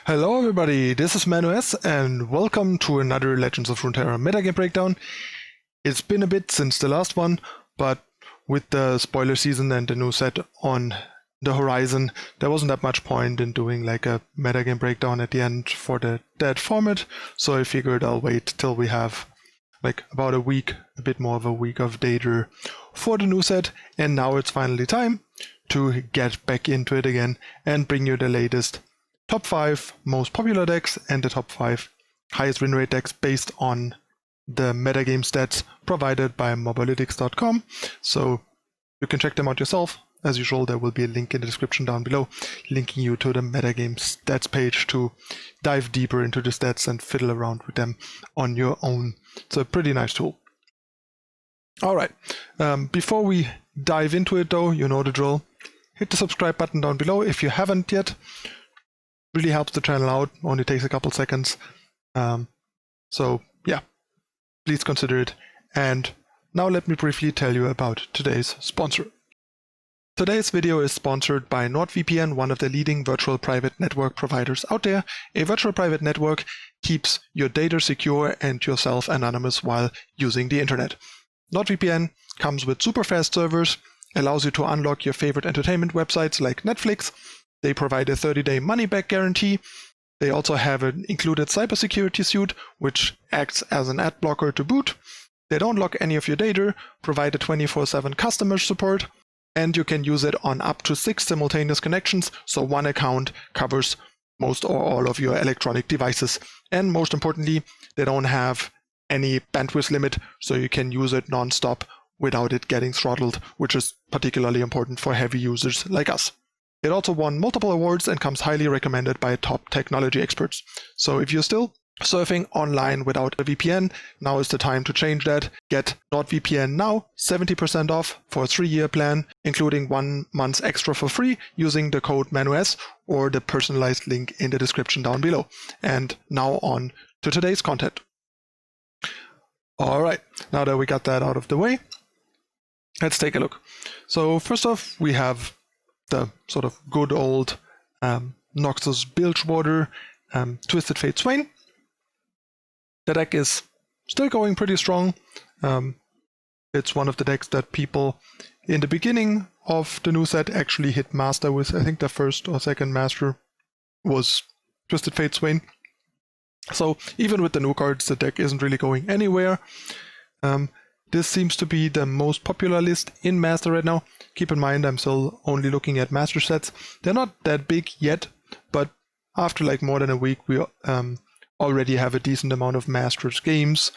Hello everybody, this is ManuS and welcome to another Legends of Runeterra metagame breakdown. It's been a bit since the last one, but with the spoiler season and the new set on the horizon, there wasn't that much point in doing like a metagame breakdown at the end for the dead format, so I figured I'll wait till we have like about a week, a bit more of a week of data for the new set, and now it's finally time to get back into it again and bring you the latest top 5 most popular decks and the top 5 highest win rate decks based on the metagame stats provided by mobalytics.com. So you can check them out yourself. As usual, there will be a link in the description down below, linking you to the metagame stats page to dive deeper into the stats and fiddle around with them on your own. It's a pretty nice tool. Alright, before we dive into it though, you know the drill. Hit the subscribe button down below if you haven't yet. Really helps the channel out, only takes a couple seconds. So yeah, please consider it. And now let me briefly tell you about today's sponsor. Today's video is sponsored by NordVPN, one of the leading virtual private network providers out there. A virtual private network keeps your data secure and yourself anonymous while using the internet. NordVPN comes with super fast servers, allows you to unlock your favorite entertainment websites like Netflix. They provide a 30-day money-back guarantee. They also have an included cybersecurity suite, which acts as an ad blocker to boot. They don't lock any of your data, provide a 24/7 customer support, and you can use it on up to 6 simultaneous connections, so one account covers most or all of your electronic devices. And most importantly, they don't have any bandwidth limit, so you can use it non-stop without it getting throttled, which is particularly important for heavy users like us. It also won multiple awards and comes highly recommended by top technology experts. So if you're still surfing online without a VPN, now is the time to change that. Get NordVPN now, 70% off for a 3-year plan, including 1 month extra for free using the code ManuS or the personalized link in the description down below. And now on to today's content. Alright, now that we got that out of the way, let's take a look. So first off, we have the sort of good old Noxus Bilgewater Twisted Fate Swain. The deck is still going pretty strong. It's one of the decks that people in the beginning of the new set actually hit master with. I think the first or second master was Twisted Fate Swain. So even with the new cards, the deck isn't really going anywhere. This seems to be the most popular list in Master right now. Keep in mind, I'm still only looking at Master sets. They're not that big yet, but after like more than a week, we already have a decent amount of Masters games,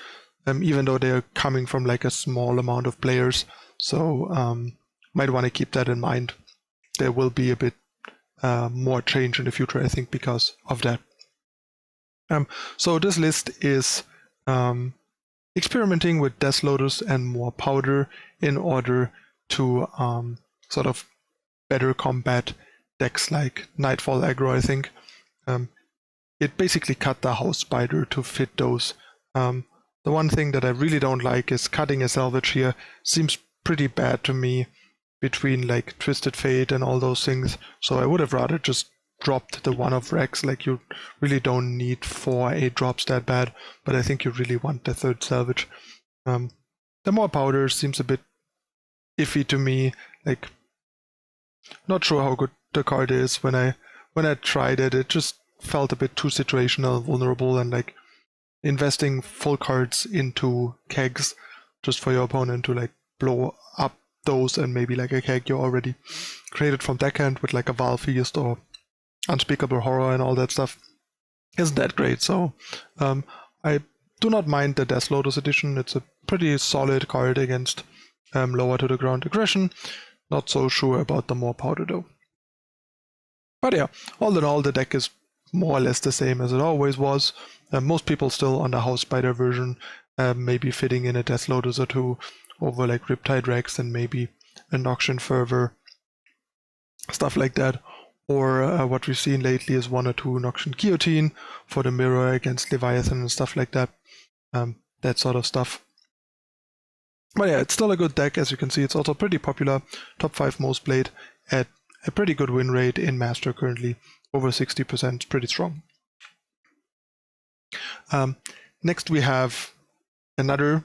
even though they're coming from like a small amount of players. So might want to keep that in mind. There will be a bit more change in the future, I think, because of that. So this list is experimenting with Death Lotus and more powder in order to sort of better combat decks like Nightfall aggro, I think. It basically cut the house spider to fit those. The one thing that I really don't like is cutting a salvage here. Seems pretty bad to me between like Twisted Fate and all those things. So I would have rather just dropped the one of Rex. Like, you really don't need 4 8 drops that bad, but I think you really want the third salvage. The more powder seems a bit iffy to me. Like, not sure how good the card is. When I tried it, it just felt a bit too situational, vulnerable, and like investing full cards into kegs just for your opponent to like blow up those and maybe like a keg you already created from deckhand with like a Val Feast or Unspeakable Horror and all that stuff isn't that great. So I do not mind the Death Lotus edition. It's a pretty solid card against lower to the ground aggression. Not so sure about the more powder though. But yeah, all in all, the deck is more or less the same as it always was. Most people still on the House Spider version, maybe fitting in a Death Lotus or two over like Riptide Rex and maybe a Noxian Fervor, stuff like that. Or what we've seen lately is 1 or 2 Noxian Guillotine for the mirror against Leviathan and stuff like that. That sort of stuff. But yeah, it's still a good deck. As you can see, it's also pretty popular. Top 5 most played at a pretty good win rate in Master currently. Over 60%, pretty strong. Next we have another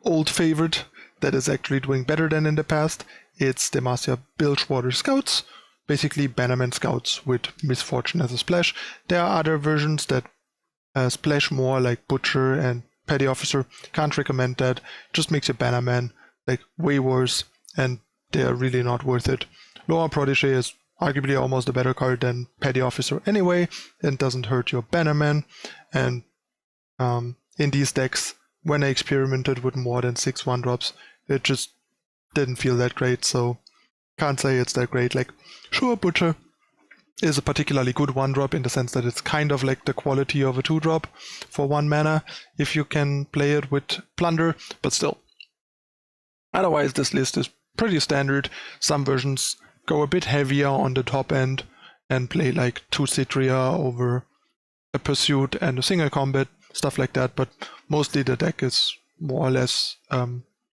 old favorite that is actually doing better than in the past. It's Demacia Bilgewater Scouts, basically Bannerman Scouts with Misfortune as a splash. There are other versions that splash more, like Butcher and Petty Officer. Can't recommend that. Just makes your Bannerman like way worse, and they're really not worth it. Lower Protege is arguably almost a better card than Petty Officer anyway, and doesn't hurt your Bannerman. And in these decks, when I experimented with more than 6 1-drops, it just didn't feel that great, so can't say it's that great. Like, sure, Butcher is a particularly good 1-drop in the sense that it's kind of like the quality of a 2-drop for 1 mana if you can play it with Plunder, but still. Otherwise, this list is pretty standard. Some versions go a bit heavier on the top end and play like 2 Citria over a Pursuit and a single combat, stuff like that, but mostly the deck is more or less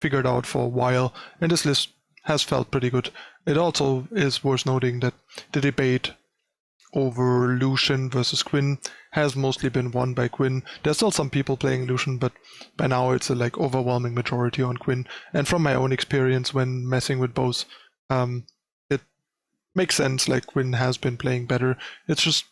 figured out for a while, and this list has felt pretty good. It also is worth noting that the debate over Lucian versus Quinn has mostly been won by Quinn. There's still some people playing Lucian, but by now it's a like overwhelming majority on Quinn. And from my own experience when messing with both, it makes sense. Like, Quinn has been playing better. It's just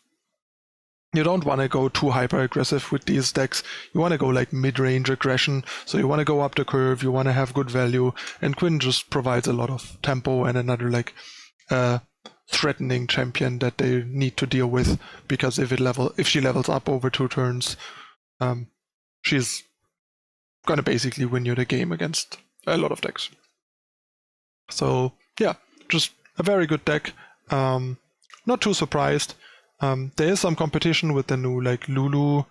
you don't want to go too hyper aggressive with these decks. You want to go like mid-range aggression. So you want to go up the curve. You want to have good value, and Quinn just provides a lot of tempo and another like threatening champion that they need to deal with, because if she levels up over 2 turns, she's gonna basically win you the game against a lot of decks. So yeah, just a very good deck. Not too surprised. There is some competition with the new like Lulu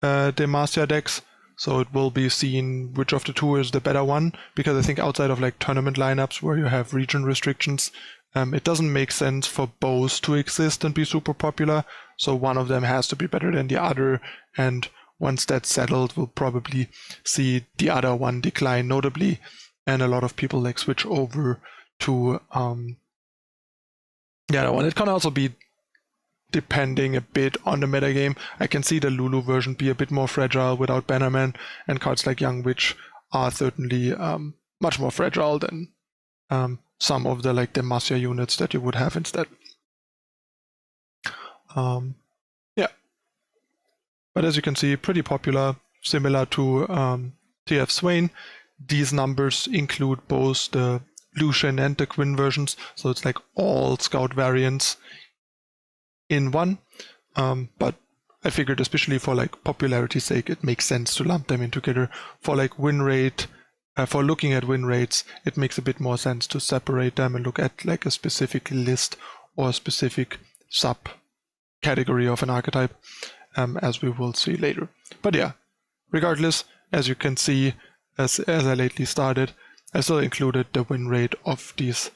Demacia decks, so it will be seen which of the two is the better one, because I think outside of like tournament lineups where you have region restrictions, it doesn't make sense for both to exist and be super popular, so one of them has to be better than the other, and once that's settled, we'll probably see the other one decline notably, and a lot of people like switch over to the other one. It can also be depending a bit on the metagame. I can see the Lulu version be a bit more fragile without Bannerman, and cards like Young Witch are certainly much more fragile than some of the like Demacia units that you would have instead. Yeah, but as you can see, pretty popular, similar to Fate Swain. These numbers include both the Lucian and the Quinn versions, so it's like all Scout variants in one. But I figured, especially for like popularity's sake, it makes sense to lump them in together. For like win rate, for looking at win rates, it makes a bit more sense to separate them and look at like a specific list or a specific sub category of an archetype, as we will see later. But yeah, regardless, as you can see, as I lately started, I still included the win rate of these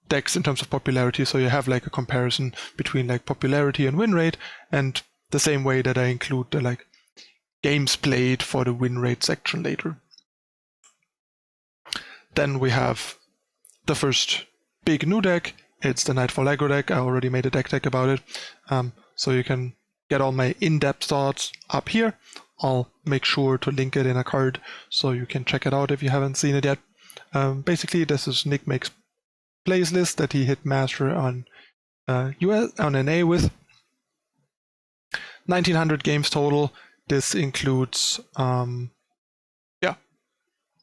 decks in terms of popularity, so you have like a comparison between like popularity and win rate, and the same way that I include the like games played for the win rate section later. Then we have the first big new deck. It's the Nightfall aggro deck. I already made a deck tech about it, so you can get all my in-depth thoughts up here. I'll make sure to link it in a card so you can check it out if you haven't seen it yet. Basically, this is Nick Makes Plays list that he hit master on NA with. 1900 games total. This includes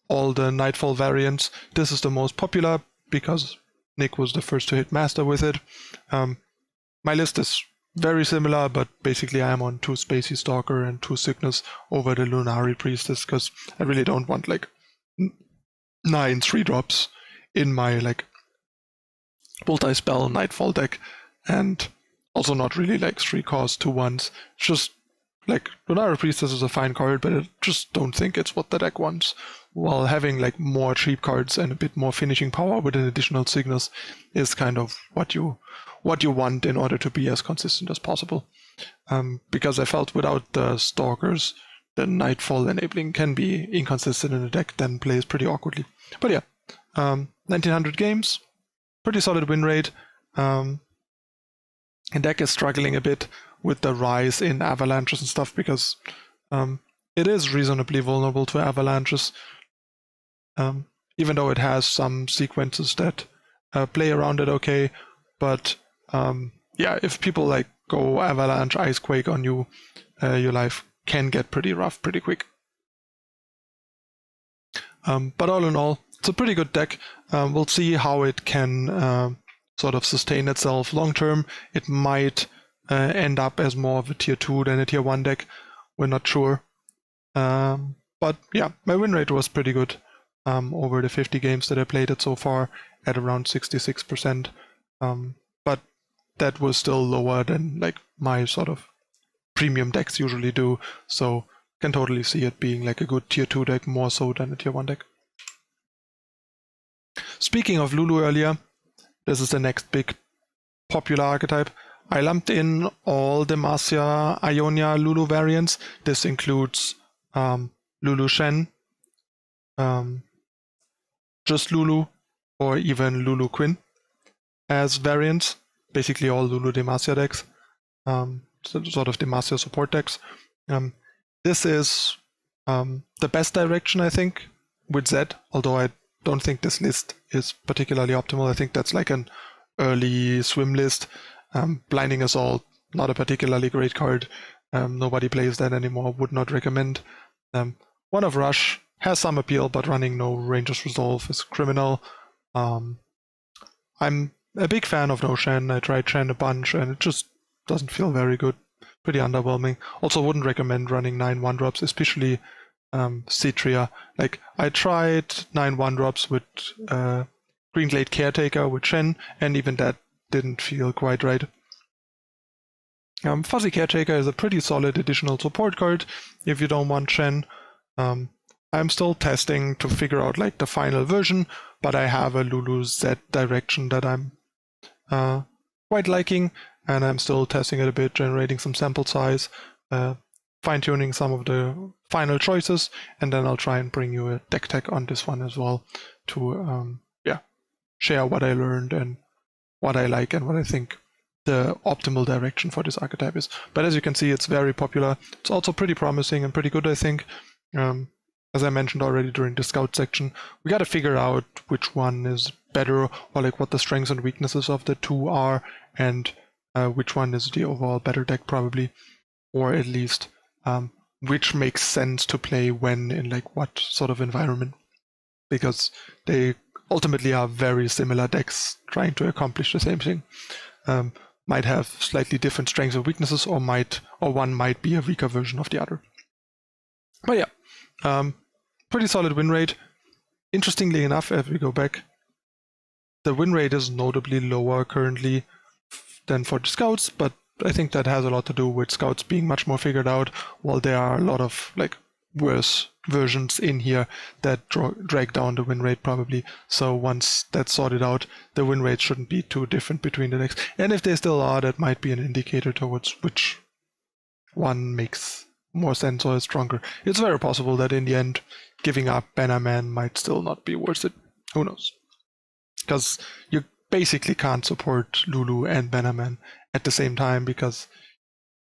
all the Nightfall variants. This is the most popular because Nick was the first to hit master with it. My list is very similar, but basically I am on 2 Spacey Stalker and 2 Sickness over the Lunari Priestess, because I really don't want like 9 3-drops in my like multi-spell Nightfall deck, and also not really like 3-cost 2/1s. Just like Lunari Priestess is a fine card, but I just don't think it's what the deck wants. While having like more cheap cards and a bit more finishing power with an additional Cygnus is kind of what you want in order to be as consistent as possible. Because I felt without the Stalkers, the Nightfall enabling can be inconsistent in a deck, then plays pretty awkwardly. But yeah, 1900 games, pretty solid win rate. And deck is struggling a bit with the rise in avalanches and stuff, because It is reasonably vulnerable to avalanches, even though it has some sequences that play around it okay. But yeah, if people like go avalanche, icequake on you, your life can get pretty rough pretty quick. But all in all, it's a pretty good deck. We'll see how it can sort of sustain itself long term. It might end up as more of a tier 2 than a tier 1 deck. We're not sure. But yeah, my win rate was pretty good over the 50 games that I played it so far, at around 66%. But that was still lower than like my sort of premium decks usually do, so can totally see it being like a good tier 2 deck, more so than a tier 1 deck. Speaking of Lulu earlier, this is the next big popular archetype. I lumped in all Demacia, Ionia, Lulu variants. This includes Lulu Shen, just Lulu, or even Lulu Quinn as variants. Basically all Lulu Demacia decks, sort of Demacia support decks. This is the best direction, I think, with Z, although I don't think this list is particularly optimal. I think that's like an early swim list. Blinding Assault, not a particularly great card. Nobody plays that anymore, would not recommend. One of Rush has some appeal, but running no Ranger's Resolve is criminal. I'm a big fan of no Shen. I tried Shen a bunch and it just doesn't feel very good. Pretty underwhelming. Also wouldn't recommend running 9 1-drops, especially Citria. Like, I tried 9 1-drops with Greenglade Caretaker with Shen, and even that didn't feel quite right. Fuzzy Caretaker is a pretty solid additional support card if you don't want Shen. I'm still testing to figure out like the final version, but I have a Lulu Z direction that I'm quite liking, and I'm still testing it a bit, generating some sample size, fine-tuning some of the final choices, and then I'll try and bring you a deck tech on this one as well to share what I learned and what I like and what I think the optimal direction for this archetype is. But as you can see, it's very popular. It's also pretty promising and pretty good, I think. As I mentioned already during the scout section, we got to figure out which one is better, or like what the strengths and weaknesses of the two are, and which one is the overall better deck probably, or at least which makes sense to play when, in like what sort of environment, because they ultimately are very similar decks trying to accomplish the same thing. Might have slightly different strengths and weaknesses, or one might be a weaker version of the other. But yeah, pretty solid win rate. Interestingly enough, if we go back, the win rate is notably lower currently than for the scouts, but I think that has a lot to do with scouts being much more figured out, while there are a lot of like worse versions in here that drag down the win rate probably. So once that's sorted out, the win rate shouldn't be too different between the decks. And if they still are, that might be an indicator towards which one makes more sense or is stronger. It's very possible that in the end, giving up Bannerman might still not be worth it. Who knows? Because you basically can't support Lulu and Bannerman at the same time, because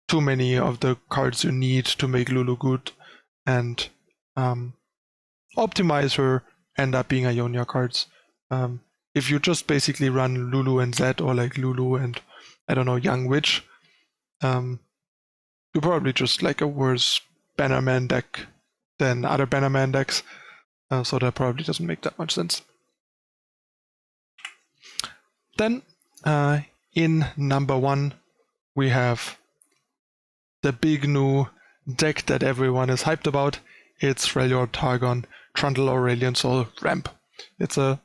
too many of the cards you need to make Lulu good and optimize her end up being Ionia cards. If you just basically run Lulu and Zed, or like Lulu and, I don't know, Young Witch, you're probably just like a worse Bannerman deck than other Bannerman decks, so that probably doesn't make that much sense. Then, in number 1, we have the big new deck that everyone is hyped about. It's Freljord Targon, Trundle Aurelion Sol Ramp. It's a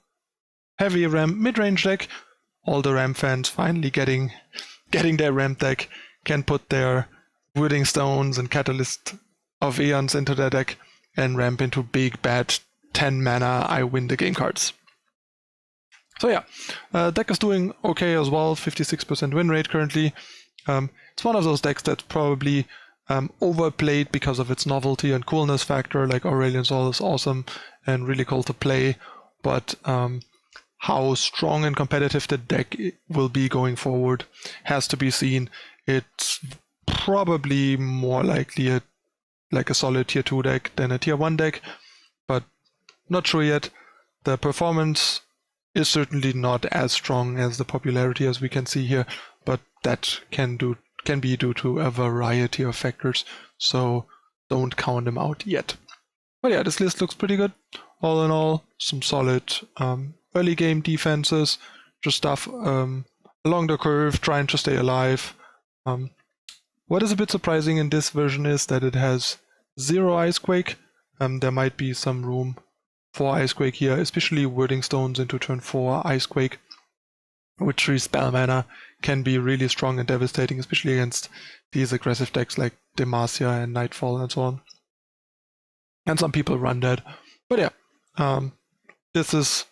heavy ramp mid-range deck. All the ramp fans finally getting their ramp deck, can put their Wooing Stones and Catalyst of Aeons into their deck and ramp into big bad 10 mana I win the game cards. So yeah, deck is doing okay as well, 56% win rate currently. It's one of those decks that's probably overplayed because of its novelty and coolness factor. Like Aurelion Sol is awesome and really cool to play, but how strong and competitive the deck will be going forward has to be seen. It's probably more likely a like a solid tier 2 deck than a tier 1 deck, but not sure yet. The performance is certainly not as strong as the popularity as we can see here, but that can be due to a variety of factors, so don't count them out yet. But yeah, this list looks pretty good. All in all, some solid early game defenses, just stuff along the curve, trying to stay alive. What is a bit surprising in this version is that it has 0 Icequake. There might be some room for Icequake here, especially Wording Stones into turn 4 Icequake, with 3 spell mana, can be really strong and devastating, especially against these aggressive decks like Demacia and Nightfall and so on. And some people run that. But yeah, this is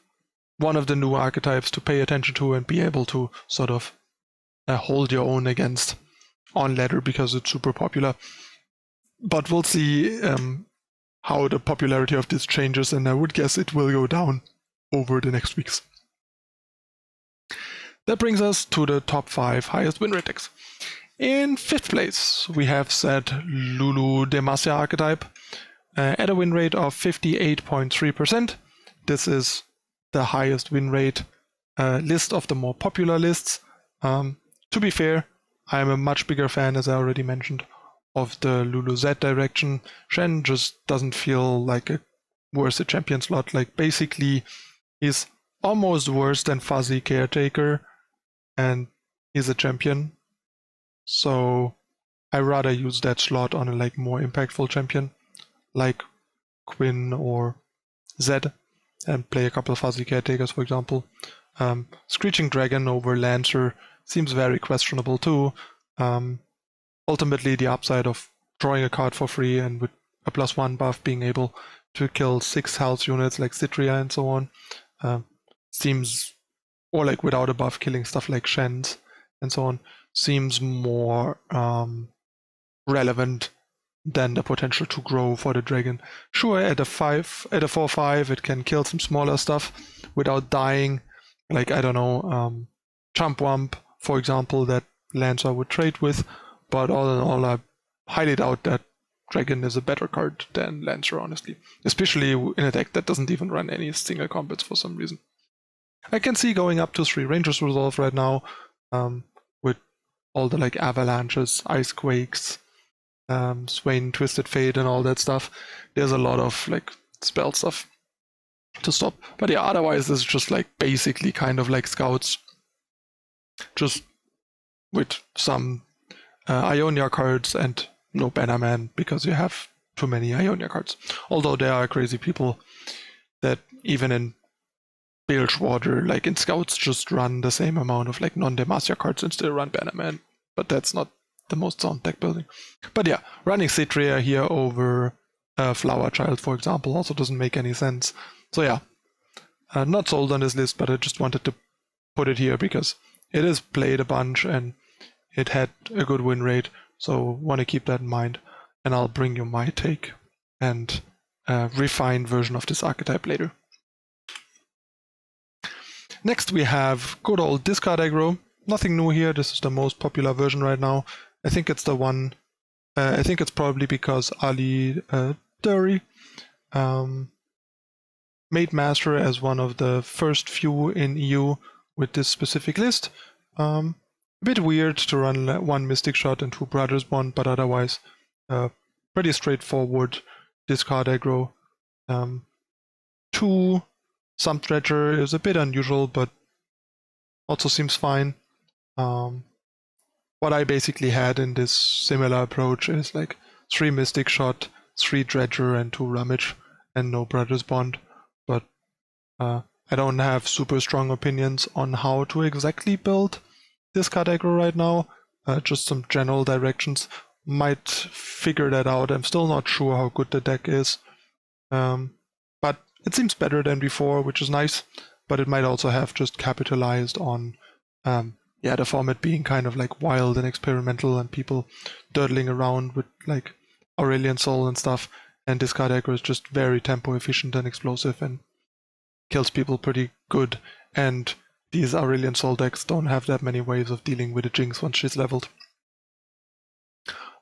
one of the new archetypes to pay attention to and be able to sort of hold your own against on ladder because it's super popular. But we'll see how the popularity of this changes, and I would guess it will go down over the next weeks. That brings us to the top 5 highest win rate decks. In 5th place, we have said Lulu Demacia archetype at a win rate of 58.3%. This is the highest win rate list of the more popular lists. To be fair, I am a much bigger fan, as I already mentioned, of the Lulu Z direction. Shen just doesn't feel like a worth a champion slot. Like, basically, he's almost worse than Fuzzy Caretaker, and he's a champion. So I rather use that slot on a like more impactful champion, like Quinn or Zed, and play a couple of Fuzzy Caretakers, for example. Screeching Dragon over Lancer seems very questionable too. Ultimately, the upside of drawing a card for free and with a +1 buff being able to kill 6 health units like Citria and so on seems, or like without a buff killing stuff like Shen's and so on, seems more relevant than the potential to grow for the dragon. Sure, at a 4/5 it can kill some smaller stuff without dying, like, I don't know, Chump Wump, for example, that Lancer would trade with, but all in all, I highly doubt that Dragon is a better card than Lancer, honestly. Especially in a deck that doesn't even run any single combats for some reason. I can see going up to 3 Rangers Resolve right now, with all the like Avalanches, Icequakes, Swain, Twisted Fate and all that stuff. There's a lot of like spell stuff to stop. But yeah, otherwise it's just like basically kind of like Scouts, just with some Ionia cards and no Bannerman because you have too many Ionia cards. Although there are crazy people that even in Bilgewater, like in Scouts, just run the same amount of like non-Demacia cards and still run Bannerman. But that's not the most sound deck building. But yeah, running Citria here over Flower Child, for example, also doesn't make any sense. So yeah, not sold on this list, but I just wanted to put it here because it is played a bunch and it had a good win rate. So want to keep that in mind, and I'll bring you my take and refined version of this archetype later. Next we have good old discard aggro. Nothing new here. This is the most popular version right now. I think it's the one. I think it's probably because Ali Dury made Master as one of the first few in EU with this specific list. A bit weird to run 1 Mystic Shot and 2 Brothers Bond, but otherwise pretty straightforward discard aggro. 2 Sump Dredger is a bit unusual, but also seems fine. What I basically had in this similar approach is like 3 Mystic Shot, 3 Dredger, and 2 Rummage, and no Brothers Bond. But I don't have super strong opinions on how to exactly build this card aggro right now. Just some general directions. Might figure that out. I'm still not sure how good the deck is. But it seems better than before, which is nice. But it might also have just capitalized on the format being kind of like wild and experimental and people durdling around with like Aurelion Sol and stuff. And this card aggro is just very tempo efficient and explosive and kills people pretty good. And these Aurelion Sol decks don't have that many ways of dealing with the Jinx once she's leveled.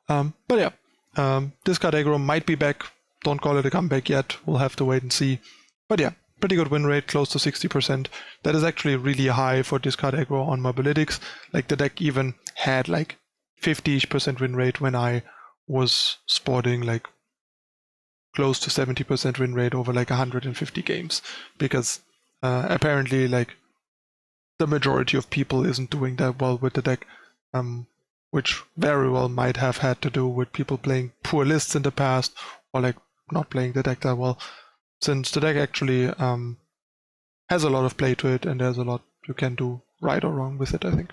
But yeah, Discard aggro might be back. Don't call it a comeback yet. We'll have to wait and see. But yeah, pretty good win rate, close to 60%. That is actually really high for discard aggro on mobalytics. Like the deck even had like 50% win rate when I was spotting like close to 70% win rate over like 150 games, because apparently like the majority of people isn't doing that well with the deck, which very well might have had to do with people playing poor lists in the past, or like not playing the deck that well, since the deck actually has a lot of play to it and there's a lot you can do right or wrong with it, I think.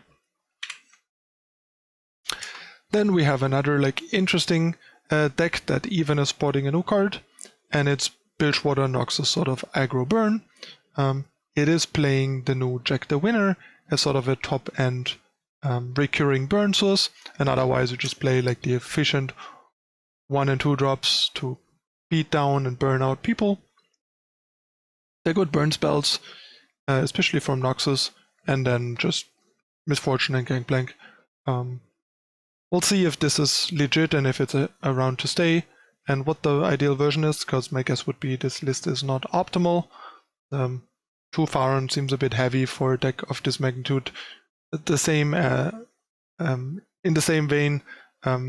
Then we have another like interesting deck that even is sporting a new card, and it's Bilgewater Noxus sort of aggro burn. It is playing the new Jack the Winner as sort of a top-end recurring burn source, and otherwise you just play like the efficient 1 and 2 drops to beat down and burn out people. They're good burn spells, especially from Noxus, and then just Misfortune and Gangplank. We'll see if this is legit and if it's around to stay, and what the ideal version is, because my guess would be this list is not optimal. 2 Faron seems a bit heavy for a deck of this magnitude. The same, in the same vein, a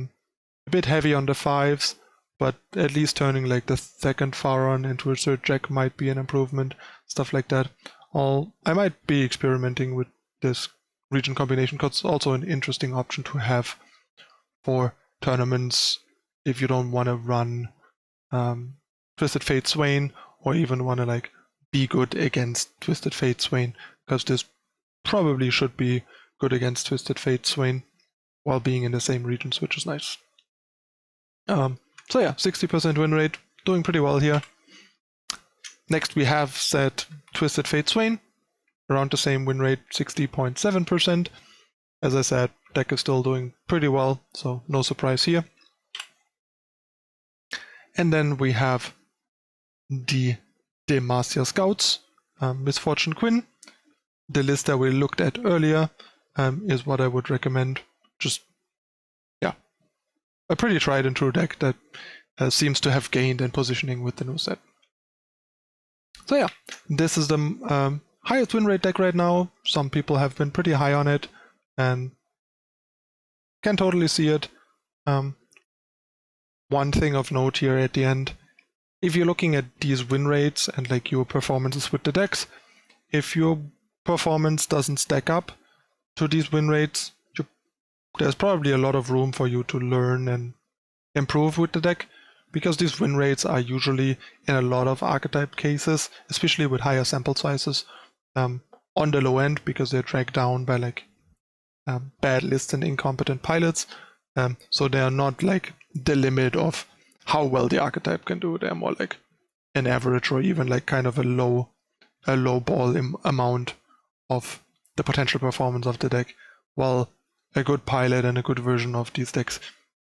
bit heavy on the 5s, but at least turning like the second Faron into a third Jack might be an improvement, stuff like that. I might be experimenting with this region combination, because it's also an interesting option to have for tournaments if you don't want to run Twisted Fate Swain, or even want to like be good against Twisted Fate Swain, because this probably should be good against Twisted Fate Swain while being in the same regions, which is nice. So yeah, 60% win rate, doing pretty well here. Next we have set Twisted Fate Swain, around the same win rate, 60.7%. As I said, deck is still doing pretty well, so no surprise here. And then we have the Demacia Scouts, Misfortune Quinn. The list that we looked at earlier is what I would recommend. Just, yeah, a pretty tried and true deck that seems to have gained in positioning with the new set. So yeah, this is the highest win rate deck right now. Some people have been pretty high on it, and can totally see it. One thing of note here at the end, if you're looking at these win rates and like your performances with the decks, if your performance doesn't stack up to these win rates, there's probably a lot of room for you to learn and improve with the deck, because these win rates are usually in a lot of archetype cases, especially with higher sample sizes, on the low end, because they're dragged down by like bad lists and incompetent pilots. So they are not like the limit of how well the archetype can do. They're more like an average, or even like kind of a low ball amount of the potential performance of the deck, while a good pilot and a good version of these decks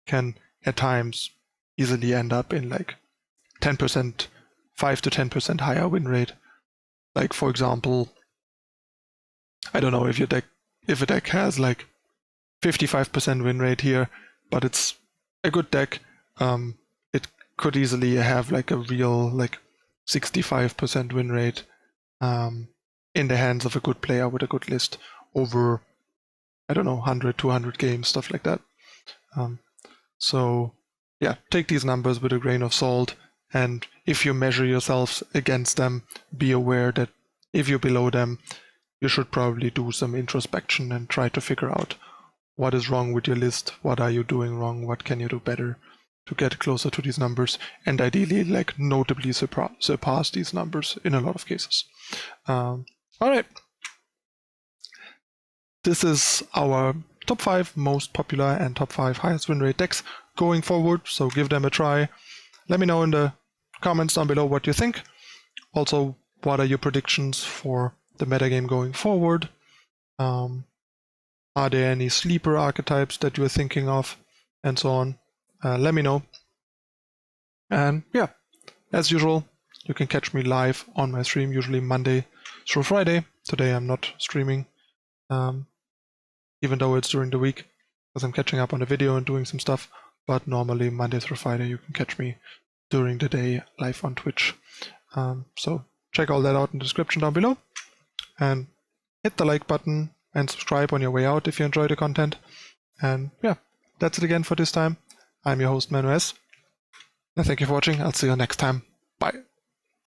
can at times easily end up in like 10%, 5 to 10% higher win rate. Like for example, I don't know, if a deck has like 55% win rate here, but it's a good deck, it could easily have like a real like 65% win rate in the hands of a good player with a good list over, I don't know, 100, 200 games, stuff like that. So yeah, take these numbers with a grain of salt, and if you measure yourselves against them, be aware that if you're below them, you should probably do some introspection and try to figure out what is wrong with your list, what are you doing wrong, what can you do better to get closer to these numbers, and ideally like notably surpass these numbers in a lot of cases. All right. This is our top 5 most popular and top 5 highest win rate decks going forward, so give them a try. Let me know in the comments down below what you think. Also, what are your predictions for the metagame going forward? Are there any sleeper archetypes that you're thinking of, and so on? Let me know. And yeah, as usual, you can catch me live on my stream, usually Monday through Friday. Today I'm not streaming, even though it's during the week, because I'm catching up on the video and doing some stuff. but normally Monday through Friday you can catch me during the day live on Twitch. So check all that out in the description down below, and hit the like button and subscribe on your way out if you enjoy the content. And yeah, that's it again for this time. I'm your host ManuS. And thank you for watching. I'll see you next time. Bye.